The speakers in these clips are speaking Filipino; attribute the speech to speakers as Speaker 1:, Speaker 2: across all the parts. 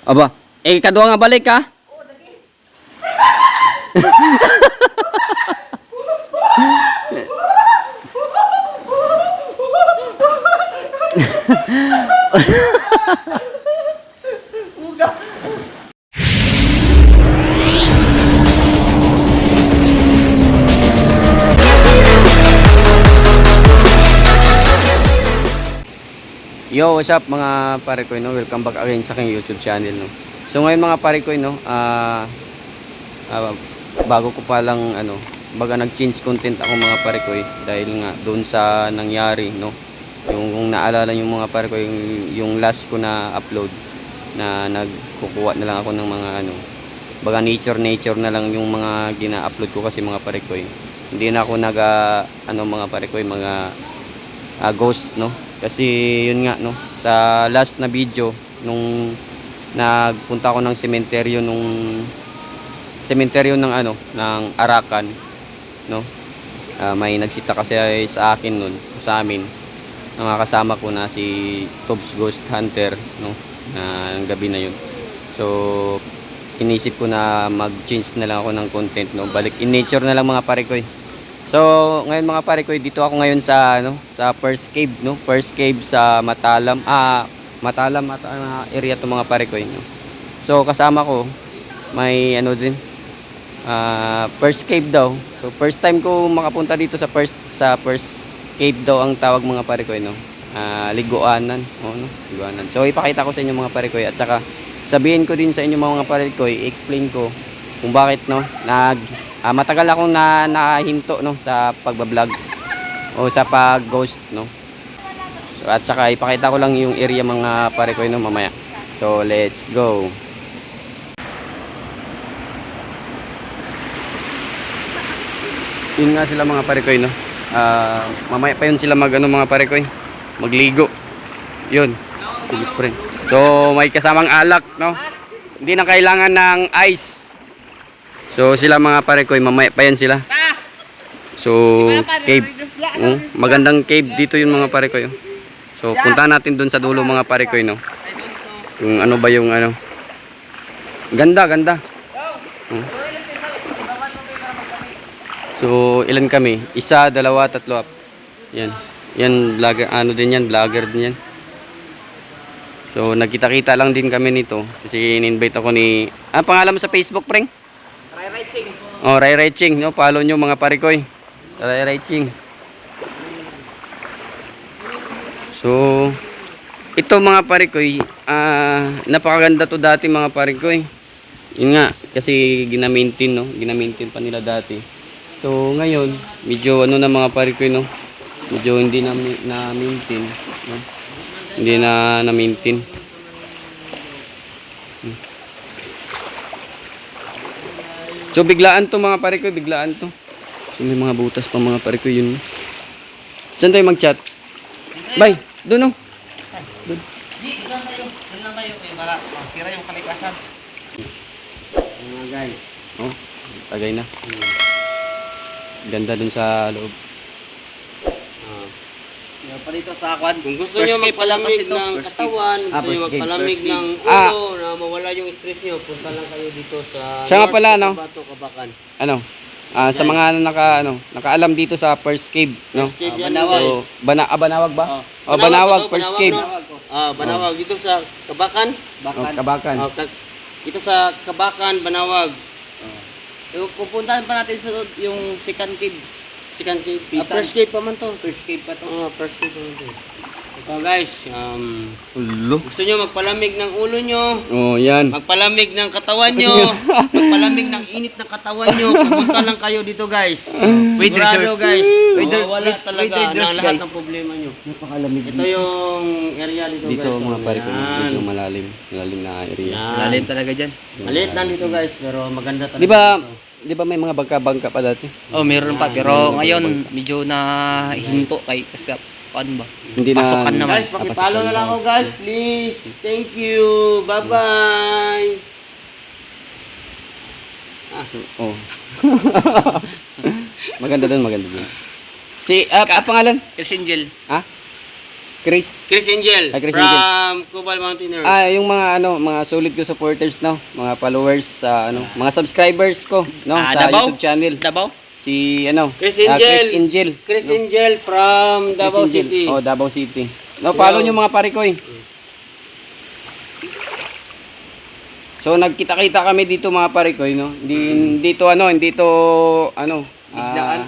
Speaker 1: Aba, kadua nga balik ka? Yo, what's up mga pare ko, no? Welcome back again sa aking YouTube channel, no? So ngayon mga pare ko, no, bago ko pa lang baga nag-change content ako mga pare ko, dahil nga doon sa nangyari, no? Yung naalala yung mga pare ko, yung last ko na upload na nagkukuha na lang ako ng mga baga nature na lang yung mga gina-upload ko kasi mga pare ko, hindi na ako mga pare ko, mga ghost, no? Kasi yun nga, no, sa last na video nung nagpunta ako ng sementeryo ng ng Arakan, no, may nagsita kasi sa akin nun, sa amin, mga kasama ko na si Tobs Ghost Hunter, no, ng gabi na yun. So inisip ko na mag-change na lang ako ng content, no, balik in nature na lang mga pare ko. So, ngayon mga pare ko, dito ako ngayon sa sa first cave, no? First cave sa Matalam area to mga pare ko, no? So, kasama ko may din. First cave daw. So, first time ko makapunta dito sa first cave daw ang tawag mga pare ko, no? Liguanan, no? Liguanan. So, ipakita ko sa inyo mga pare ko, at saka sabihin ko din sa inyo mga pare ko, i-explain ko kung bakit, no, matagal akong nahinto, no, sa pagbablog o sa pag-ghost, no. So, at saka ipakita ko lang yung area mga pare ko, no, mamaya. So let's go. Yun nga sila mga pare ko, no. Mamaya pa yun sila mga pare ko, magligo. Yun. So may kasamang alak, no. Hindi na kailangan ng ice. So sila mga pare ko, mamaya pa yan sila. So cave, magandang cave dito yun mga pare ko. So punta natin dun sa dulo mga pare ko, no. Kung ano ba yung ganda. So ilan kami? Isa, dalawa, tatlo. Yan vlogger, din yan, vlogger din yan. So nagkita-kita lang din kami nito kasi in-invite ako ni pangalan mo sa Facebook, preng? Ray Raching, no, follow nyo mga pare ko. Ray Raching. So ito mga pare ko, napakaganda to dati mga pare ko. Yun nga, kasi gina-maintain pa nila dati. So ngayon, medyo na mga pare ko, no, medyo hindi na-maintain, no? Hindi na-maintain. So biglaan to mga pare ko, biglaan to. So may mga butas pa mga pare ko yun. Saan tayo mag-chat? Bye, doon, no. Doon.
Speaker 2: Doon lang tayo para masira yung kalikasan.
Speaker 1: Mga guys. Oh, tagay na. Ganda dun sa loob.
Speaker 2: Pa dito sa akwan. Kung gusto niyo magpalamig ng katawan, gusto niyo magpalamig ng ulo, na mawala yung stress niyo, punta lang kayo dito sa
Speaker 1: siya nga pala, no?
Speaker 2: Kabakan.
Speaker 1: Sa mga nakaalam dito sa first cave, no?
Speaker 2: First cave yan,
Speaker 1: So, Banawag ba?
Speaker 2: Banawag,
Speaker 1: first cave.
Speaker 2: Banawag dito sa Kabakan.
Speaker 1: Kabakan.
Speaker 2: Dito sa Kabakan, Banawag. Pupuntahan pa natin sa yung second cave. First cave pa man to. First cave pa man to. Ito guys, gusto nyo magpalamig ng ulo nyo,
Speaker 1: yan.
Speaker 2: magpalamig ng katawan nyo, magpalamig ng init ng katawan nyo, pumunta lang kayo dito guys. Sigurado guys, mawawala talaga ng lahat ng problema nyo.
Speaker 1: Napakalamig.
Speaker 2: Ito yung area dito guys.
Speaker 1: Dito mga pare ko, medyo malalim na area.
Speaker 2: Malalim talaga dyan. Maliit lang dito guys, pero maganda talaga.
Speaker 1: Di ba may mga bangka pa dati?
Speaker 3: Meron pa, pero ngayon medyo nahinto kasi paano ba?
Speaker 1: Hindi na
Speaker 3: Pasukan naman.
Speaker 2: Guys, pakipalo na lang ako guys, please. Thank you. Bye-bye.
Speaker 1: Maganda doon. Si pangalan?
Speaker 3: Chris Angel.
Speaker 1: Ha? Chris.
Speaker 2: Chris Angel
Speaker 1: Ah, Chris
Speaker 2: from Cubal Mountaineers.
Speaker 1: Yung mga mga solid ko supporters, no, mga followers sa mga subscribers ko, no, sa
Speaker 3: Davao?
Speaker 1: YouTube channel.
Speaker 3: Davao?
Speaker 1: Si
Speaker 2: Chris
Speaker 1: Chris
Speaker 2: Angel.
Speaker 1: Angel.
Speaker 2: Chris
Speaker 1: no?
Speaker 2: Angel from
Speaker 1: Chris
Speaker 2: Davao
Speaker 1: Angel.
Speaker 2: City.
Speaker 1: Oh, Davao City. No, follow nyo mga pare ko eh. So nagkita-kita kami dito mga pare ko, no. Hindi to
Speaker 2: Biglaan.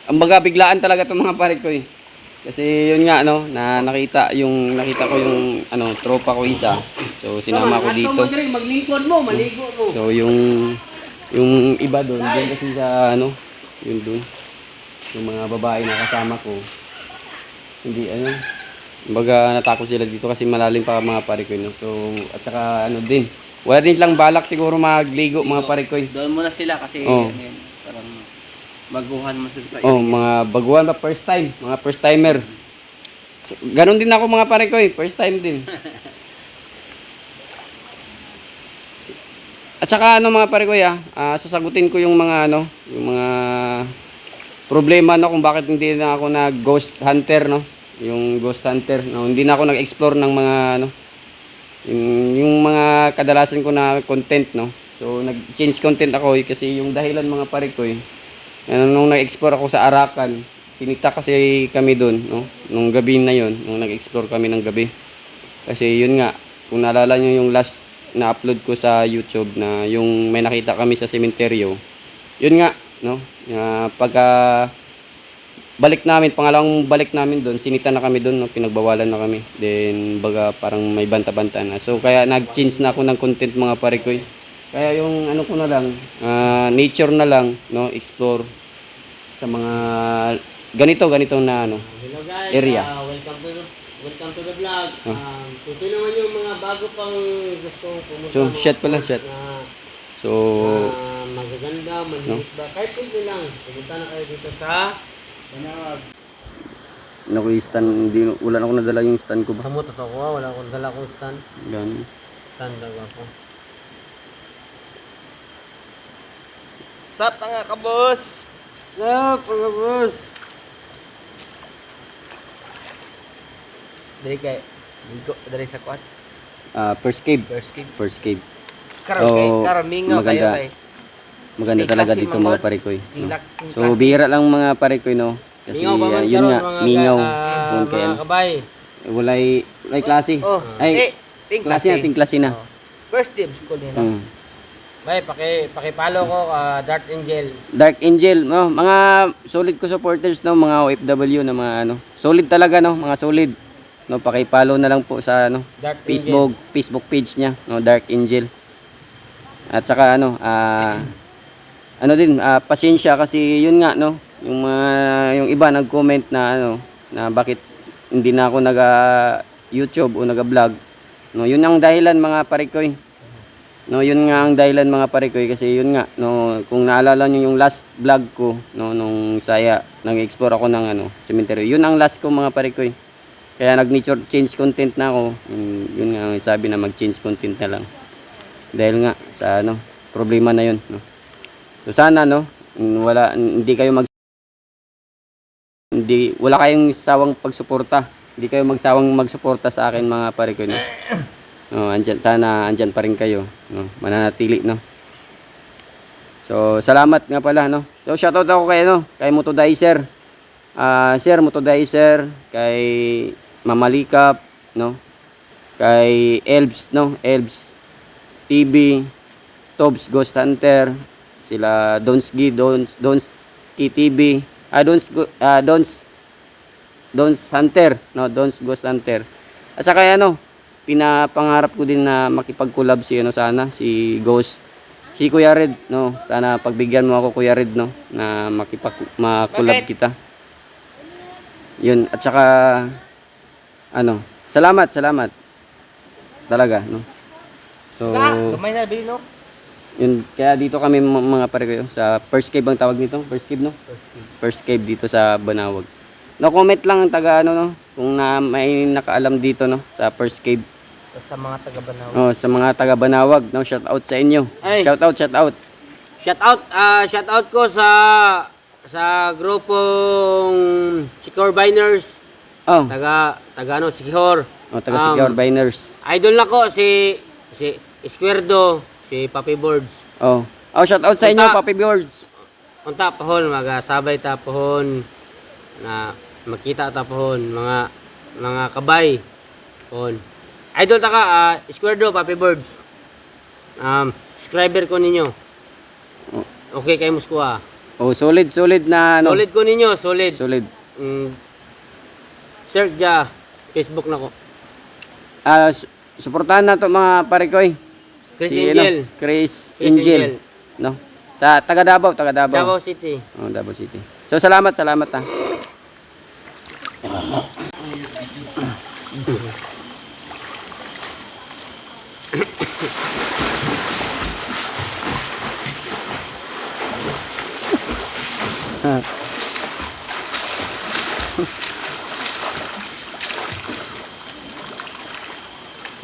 Speaker 1: Ang baga biglaan talaga tong mga pare ko eh. Kasi yun nga no, na nakita ko yung tropa ko isa. So sinama ko dito.
Speaker 2: Maglingkod mo, maligo mo.
Speaker 1: So yung iba doon kasi sa yun doon. Yung mga babae na kasama ko. Hindi kumbaga natakot sila dito kasi malalim pa mga pare ko, no. So at saka din. Wala din lang balak siguro magligo mga pare ko.
Speaker 3: Doon muna sila kasi
Speaker 1: Oh.
Speaker 3: parang baguhan mo sila sa
Speaker 1: Oh, mga baguhan na first time, mga first timer. Ganon din ako mga pare ko, first time din. At saka mga pare ko, sasagutin ko yung mga yung mga problema kung bakit hindi na ako na ghost hunter, no. Yung ghost hunter, no, hindi na ako nag-explore ng mga yung mga kadalasan ko na content, no. So nag-change content ako kasi yung dahilan mga pare ko, nung nag-explore ako sa Arakan, sinita kasi kami doon, no, nung gabi na yon, nung nag-explore kami ng gabi. Kasi yun nga, kung naalala nyo yung last na upload ko sa YouTube na yung may nakita kami sa sementeryo, yun nga, no, pagka pangalawang balik namin doon, sinita na kami doon, no, pinagbawalan na kami. Then baga parang may banta-banta na. So kaya nag-change na ako ng content mga pare ko. Kaya yung ko na lang, nature na lang, no, explore sa mga ganito na
Speaker 2: Hello guys,
Speaker 1: area.
Speaker 2: welcome to the vlog. Kung sino man yung mga bago pang gusto pumunta.
Speaker 1: So, shot pala, shot. So,
Speaker 2: magaganda, manhihit ba? Kahit hindi lang, pumunta na kayo dito sa Banawag.
Speaker 1: wala na ako nadala yung stand ko ba?
Speaker 2: Sa mo, totoo ko, wala akong dala kong stand.
Speaker 1: Yan.
Speaker 2: Stand lang ako.
Speaker 3: Sup mga kabos?
Speaker 2: Sup, mga boss?
Speaker 3: Dari kay Bigo, dari sa kuat.
Speaker 1: First cave.
Speaker 3: First cave.
Speaker 1: Karon
Speaker 3: mingaw
Speaker 1: maganda.
Speaker 3: kayo kay.
Speaker 1: Maganda
Speaker 3: May
Speaker 1: talaga
Speaker 3: klase,
Speaker 1: dito
Speaker 3: mga
Speaker 1: mga parikoy.
Speaker 3: Tilak.
Speaker 1: So, bihira lang mga parikoy, no. Kasi
Speaker 2: Mingaw pa man
Speaker 1: yun
Speaker 2: karon,
Speaker 1: nga,
Speaker 2: mga
Speaker 1: mingaw. Kung
Speaker 2: mga
Speaker 1: kaya,
Speaker 2: kabay.
Speaker 1: walay klase.
Speaker 3: Oh,
Speaker 1: Ay,
Speaker 3: ting
Speaker 1: klase na, ting klase na.
Speaker 3: First day of school nila.
Speaker 2: Bay, paki-follow ko Dark Angel.
Speaker 1: Dark Angel, no, mga solid ko supporters, no, mga OFW na mga solid talaga, no, mga solid. No, paki-follow na lang po sa
Speaker 2: Dark
Speaker 1: Facebook page niya, no, Dark Angel. At saka pasensya kasi yun nga, no, yung iba nag-comment na na bakit hindi na ako YouTube o naga-vlog. No, yun ang dahilan mga parikoy. No, yun nga ang dahilan mga parikoy kasi yun nga, no, kung naalala niyo yung last vlog ko, no, nung saya nag-explore ako ng cemetery. Yun ang last ko mga parikoy. Kaya nag-nature change content na ako. Yun nga ang sabi na mag-change content na lang. Dahil nga sa problema na yun, no. So sana wala kayong sawang pagsuporta. Hindi kayo magsawang magsuporta sa akin mga pare ko, no. No, andyan pa rin kayo, no. Mananatili, no. So salamat nga pala, no. So shoutout ako kay Motodizer. Sir Motodizer, kay Mamalikap, no. Kay Elbs, no. Elbs TV, Tobs Ghost Hunter, sila Donski TV, Dons Hunter, no, Dons Ghost Hunter. At saka pinapangarap ko din na makipag-collab si Ghost, si Kuya Red, no. Sana pagbigyan mo ako Kuya Red, no, na ma-collab kita. Yun, at saka salamat talaga, no. So,
Speaker 3: Gamay na bilhin no.
Speaker 1: yun, kaya dito kami mga pare ko sa first cave ang tawag nito, first cave, no. First cave dito sa Banawag. No, comment lang ang taga kung may nakaalam dito, no, sa first cave.
Speaker 3: Sa mga taga Banawag.
Speaker 1: Oh, sa mga taga Banawag, no, shout out sa inyo.
Speaker 2: Ay.
Speaker 1: Shout out.
Speaker 2: Shout out ko sa grupong Chicor Biners.
Speaker 1: Oh,
Speaker 2: taga ano, Sikihor.
Speaker 1: taga Secure Biners.
Speaker 2: Idol na ko si Esquerdo, si Papi Boards.
Speaker 1: Oh. Oh, shout out sa inyo,
Speaker 2: Punta.
Speaker 1: Papi Boards.
Speaker 2: Unta pahon magasabay ta pahon na makita ta pahon mga kabay pahon. Idol ta ka Esquerdo, Papi Boards. Subscriber ko ninyo. Okay kay Muskuha.
Speaker 1: Oh, solid na ano.
Speaker 2: Solid ko ninyo, solid.
Speaker 1: Solid.
Speaker 2: Search ja Facebook na ko.
Speaker 1: Suportahan na to mga pare ko eh.
Speaker 2: Chris
Speaker 1: Si,
Speaker 2: Angel.
Speaker 1: Chris
Speaker 2: Chris
Speaker 1: Angel.
Speaker 2: Angel.
Speaker 1: No. Taga Davao.
Speaker 2: Davao City.
Speaker 1: Oh, Davao City. So salamat ha.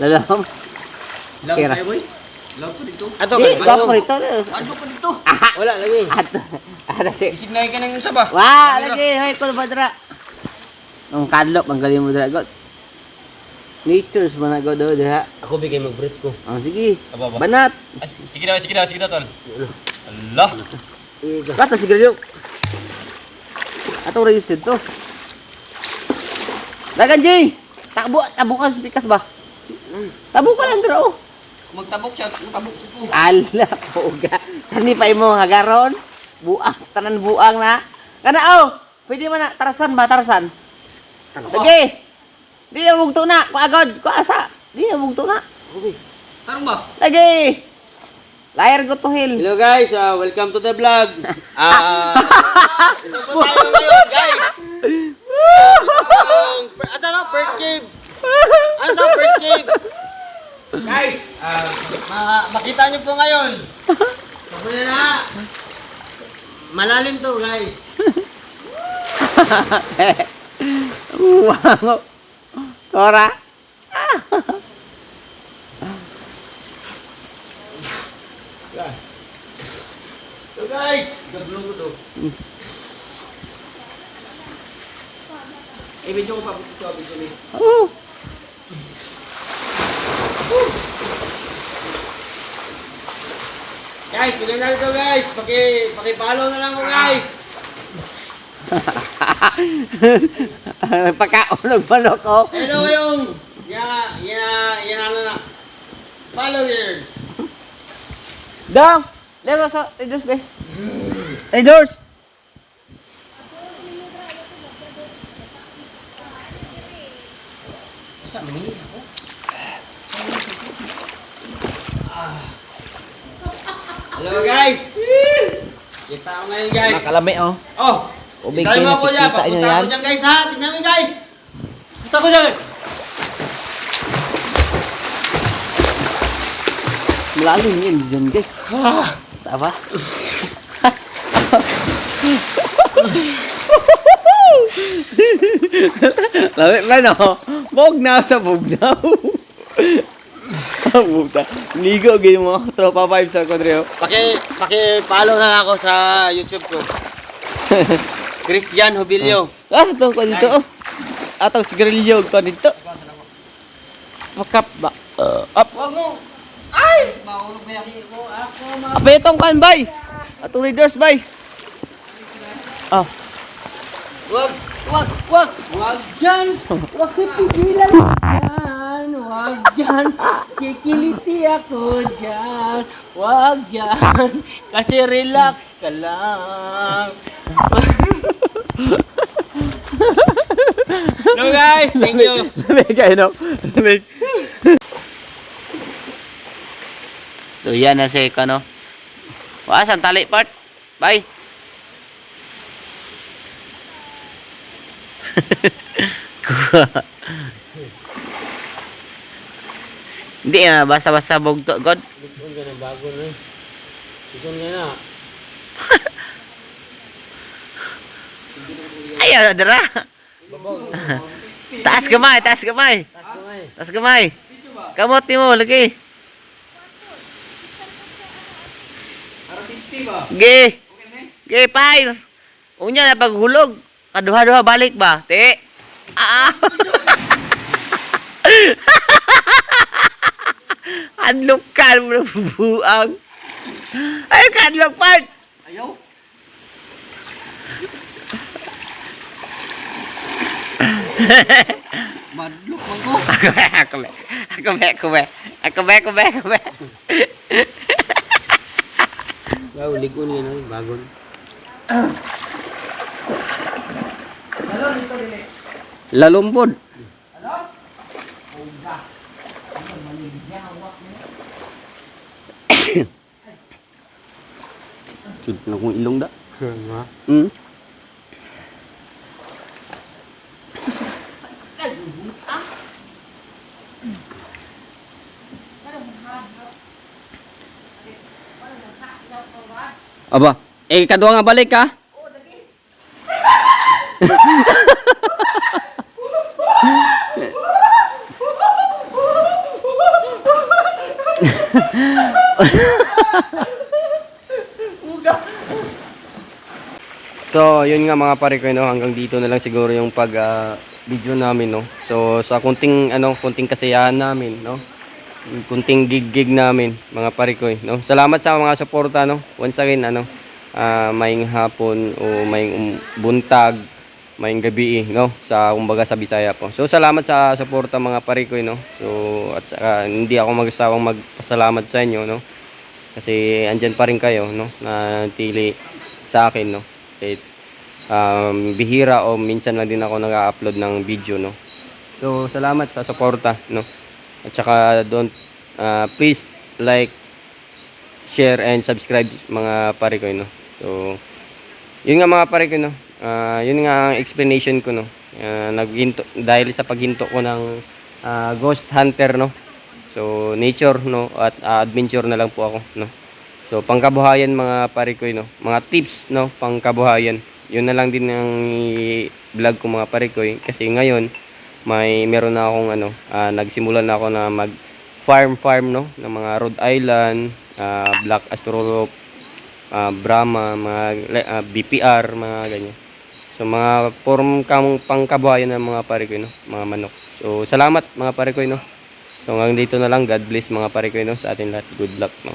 Speaker 3: Lalam. Kira.
Speaker 2: Ato
Speaker 3: Di,
Speaker 2: kay
Speaker 3: ko rito.
Speaker 2: Ano ko dito? Wala lagi.
Speaker 3: Ada si.
Speaker 2: Signay ka nang isa ba?
Speaker 3: Wah, lagi hoy ko badra. Ang kadlok ang galing mo dra god. Nature's man go do diha.
Speaker 2: Ako bigay mag-brief ko.
Speaker 3: Sige.
Speaker 4: Aba.
Speaker 3: Banat.
Speaker 4: Sige daw, tol. Allah.
Speaker 3: Kata sigarilyo. Ato ra yun to. Dagan Jay. Tabo ka sa pikas ba? Tabo ka lang dra oh.
Speaker 4: Magtabok siya, magtabok ko.
Speaker 3: Ala poga. Kani pa imo hagaron. Buang tanan buang na. Kana oh. Pwede man na tarasan ba tarasan? Sige. Di na mugto na. Kuagod. Kuasa. Di na mugto na.
Speaker 2: Okay.
Speaker 4: Tarong ba?
Speaker 3: Lagi. Layar go to hill.
Speaker 2: Hello guys, welcome to the vlog. Ito po tayo ngayon guys. Ano na, first game. Ano na, first game. Guys, makita nyo po ngayon. Sabi na. Malalim to guys.
Speaker 3: Wow. Tora.
Speaker 2: So guys, gablong ko to. Video ko pa ito, video ni.
Speaker 3: Oh.
Speaker 2: Guys, bilang na ito guys. Paki-follow na lang ko guys.
Speaker 3: Pagkaulog manok ko.
Speaker 2: Hello yung yan ano na. Followers.
Speaker 3: Dong. Lego sa Raiders be. Raiders.
Speaker 2: Hello guys. Kita ko ngayon guys.
Speaker 3: Nakalami oh.
Speaker 2: Oh.
Speaker 3: Ubig
Speaker 2: Tayo
Speaker 3: kayo
Speaker 2: mo ako dyan.
Speaker 3: nakikita nyo
Speaker 2: Papunta
Speaker 3: yan.
Speaker 2: ako dyan guys ha. Tignan mo guys. Kita ko dyan.
Speaker 3: Malalim yun dyan guys. Tama? Lamig ba no? Bugnaw sa bugnaw. Puta. Ligo ganyan mga tropa vibes sa Kodreo.
Speaker 2: Paki-follow na lang ako sa YouTube ko. Christian Hobilio.
Speaker 3: Itong ko dito oh. Atong sigarilyo ko dito. Makap ba? Up.
Speaker 2: Wag mo. Ay! Maulog ba yaki ko? Ako
Speaker 3: Apa itong kan bay? Atong Raiders bay. Ah.
Speaker 2: Wag dyan. Wag pipigilan dyan. Wag dyan. Kikiliti ako dyan. Wag dyan. Kasi relax ka lang. No guys, thank you.
Speaker 3: Lamig kayo no? Lamig. So yan na si ano. Wasan tali part. Bye. Hindi basta-basta bugto god.
Speaker 2: Ikon ka na bago na eh. Ikon ka na.
Speaker 3: Ay, dara. Taas kamay, taas kamay. Taas kamay. Kamot mo lagi. Ge. Ge, pair. Unya na paghulog. Kaduha-duha balik ba? Te. Adlok ka mo na buang. Ay, kadlok part.
Speaker 2: Ayaw. Madlok man ko.
Speaker 3: Ako be.
Speaker 2: Wow, ligon yan ang bagon.
Speaker 1: Lalumbod. Cud na kong ilong da.
Speaker 2: Ha?
Speaker 1: Hmm. Aba, kadua nga balik ka. So, yun nga mga pare ko, no, hanggang dito na lang siguro yung video namin, no. So, sa kunting kasiyahan namin, no. Yung kunting gig namin, mga pare ko, no. Salamat sa mga suporta, no. Once again, maing hapon o maing buntag, maing gabi, no, sa kumbaga sa Bisaya po. So, salamat sa suporta mga pare ko, no. So, at saka, hindi ako magsawang magpasalamat sa inyo, no. Kasi andyan pa rin kayo, no, na tili sa akin, no. Kahit bihira o minsan lang din ako nag-upload ng video, no. So salamat sa suporta, no. At saka please like, share and subscribe mga pare ko, no. So yun nga mga pare ko, no. Yun nga ang explanation ko, no. Naghinto dahil sa paghinto ko ng ghost hunter, no. So nature, no, at adventure na lang po ako, no. So pangkabuhayan mga pare ko, no. Mga tips, no, pangkabuhayan. Yun na lang din ang vlog ko mga pare ko, kasi ngayon meron na akong nagsimula na ako na mag farm, no, ng mga Rhode Island, Black Astrolop, Brahma, mga BPR, mga ganyan. So mga pangkabuhayan ng mga pare ko, no, mga manok. So salamat mga pare ko, no. So hanggang dito na lang. God bless mga pare ko, no, sa atin lahat. Good luck, no.